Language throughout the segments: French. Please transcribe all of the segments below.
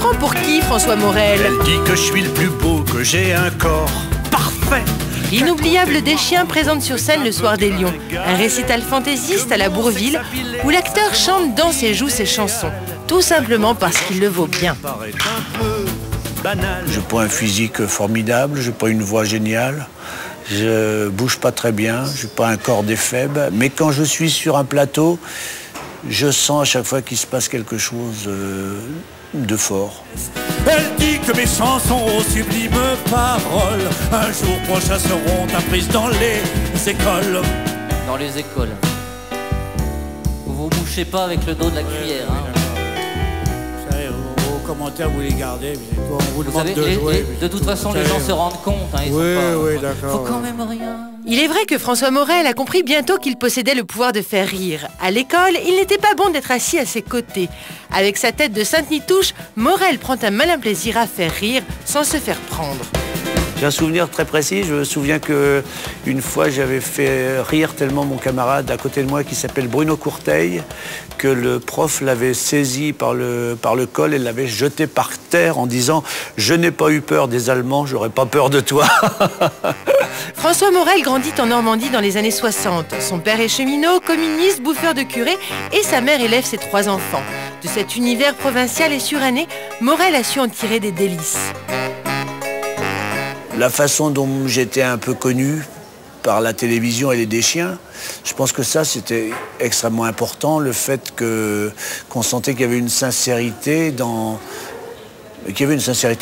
prend pour qui, François Morel? Elle dit que je suis le plus beau, que j'ai un corps parfait. L'inoubliable Deschiens présente sur scène Le Soir des Lions, un récital fantaisiste à la Bourville où l'acteur chante, danse et joue ses chansons, tout simplement parce qu'il le vaut bien. Je n'ai pas un physique formidable, je n'ai pas une voix géniale, je bouge pas très bien, je n'ai pas un corps d'éphèbe, mais quand je suis sur un plateau, je sens à chaque fois qu'il se passe quelque chose de fort. Elle dit que mes chansons aux sublimes paroles un jour prochain seront apprises dans les écoles. Dans les écoles. Vous vous bouchez pas avec le dos de la cuillère, hein. Vous savez, vos commentaires, vous les gardez, on vous demande savez, de jouer. De toute façon, les gens se rendent compte. Hein, ils Oui, sont pas, oui, d'accord. Faut quand même rien. Il est vrai que François Morel a compris bientôt qu'il possédait le pouvoir de faire rire. À l'école, il n'était pas bon d'être assis à ses côtés. Avec sa tête de Sainte-Nitouche, Morel prend un malin plaisir à faire rire sans se faire prendre. J'ai un souvenir très précis, je me souviens qu'une fois j'avais fait rire tellement mon camarade à côté de moi qui s'appelle Bruno Courteil que le prof l'avait saisi par le col et l'avait jeté par terre en disant « Je n'ai pas eu peur des Allemands, j'aurais pas peur de toi ». François Morel grandit en Normandie dans les années 60. Son père est cheminot, communiste, bouffeur de curé et sa mère élève ses 3 enfants. De cet univers provincial et suranné, Morel a su en tirer des délices. La façon dont j'étais un peu connu par la télévision et les Deschiens, je pense que ça c'était extrêmement important, le fait qu'on sentait qu'il y avait une sincérité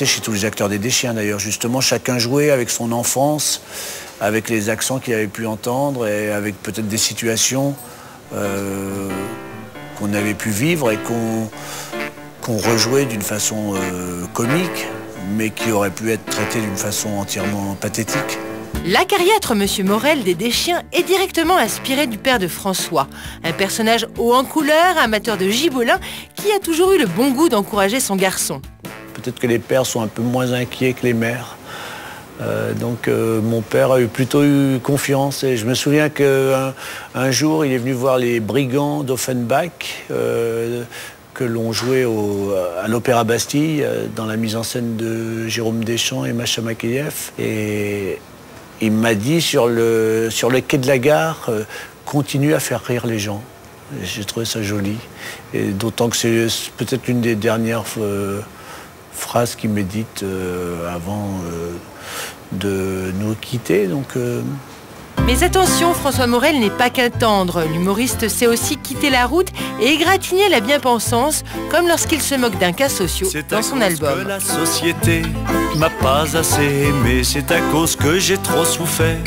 chez tous les acteurs des Deschiens d'ailleurs, justement chacun jouait avec son enfance, avec les accents qu'il avait pu entendre et avec peut-être des situations qu'on avait pu vivre et qu'on rejouait d'une façon comique, mais qui aurait pu être traité d'une façon entièrement pathétique. L'acariâtre Monsieur Morel des Deschiens est directement inspiré du père de François, un personnage haut en couleur, amateur de gibolin, qui a toujours eu le bon goût d'encourager son garçon. Peut-être que les pères sont un peu moins inquiets que les mères. Mon père a plutôt eu confiance et je me souviens qu'un jour il est venu voir les Brigands d'Offenbach que l'on jouait à l'Opéra Bastille dans la mise en scène de Jérôme Deschamps et Macha Makeyev. Et il m'a dit sur le quai de la gare, continue à faire rire les gens. J'ai trouvé ça joli. Et d'autant que c'est peut-être l'une des dernières phrases qu'il m'ait dites avant de nous quitter. Mais attention, François Morel n'est pas qu'un tendre. L'humoriste sait aussi quitter la route et égratigner la bien-pensance, comme lorsqu'il se moque d'un cas social dans son album. La société m'a pas assez aimé, c'est à cause que j'ai trop souffert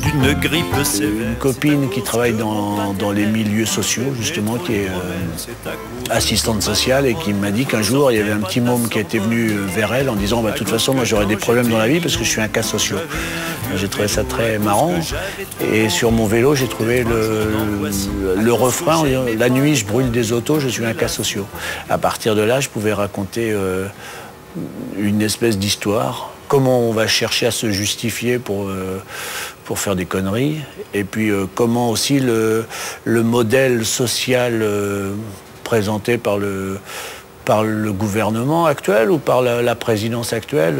d'une grippe sévère. Une copine qui travaille dans les milieux sociaux, justement, qui est assistante sociale et qui m'a dit qu'un jour, il y avait un petit môme qui était venu vers elle en disant « De toute façon, moi j'aurais des problèmes dans la vie parce que je suis un cas social ». J'ai trouvé ça très marrant. Et sur mon vélo, j'ai trouvé le refrain « La nuit, je brûle des autos, je suis un cas social ». À partir de là, je pouvais raconter une espèce d'histoire. Comment on va chercher à se justifier pour faire des conneries. Et puis comment aussi le modèle social présenté par le gouvernement actuel ou par la présidence actuelle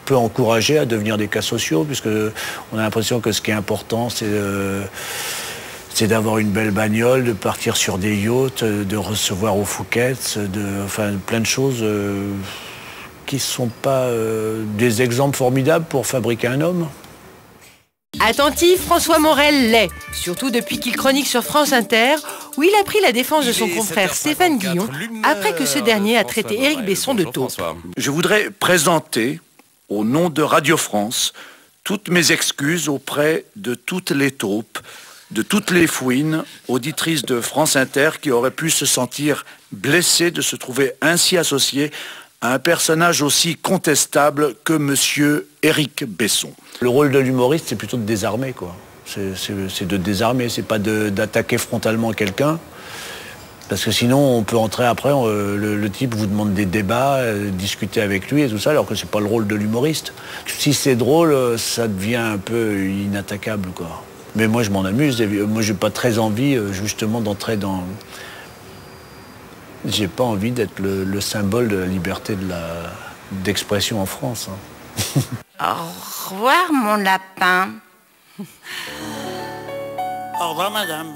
peut encourager à devenir des cas sociaux, puisque on a l'impression que ce qui est important, c'est d'avoir une belle bagnole, de partir sur des yachts, de recevoir aux Fouquet's, enfin plein de choses qui ne sont pas des exemples formidables pour fabriquer un homme. Attentif, François Morel l'est, surtout depuis qu'il chronique sur France Inter, où il a pris la défense de son confrère Stéphane Guillon, après que ce dernier a traité Éric Besson de taupe. Je voudrais présenter, au nom de Radio France, toutes mes excuses auprès de toutes les taupes, de toutes les fouines, auditrices de France Inter qui auraient pu se sentir blessées de se trouver ainsi associées à un personnage aussi contestable que monsieur Éric Besson. Le rôle de l'humoriste, c'est plutôt de désarmer, quoi. C'est de désarmer, c'est pas d'attaquer frontalement quelqu'un. Parce que sinon, on peut entrer après, le type vous demande des débats, discuter avec lui et tout ça, alors que c'est pas le rôle de l'humoriste. Si c'est drôle, ça devient un peu inattaquable, quoi. Mais moi, je m'en amuse. Moi, j'ai pas très envie, justement, d'entrer J'ai pas envie d'être le symbole de la liberté d'expression en France. Hein. Au revoir, mon lapin. Au revoir, madame.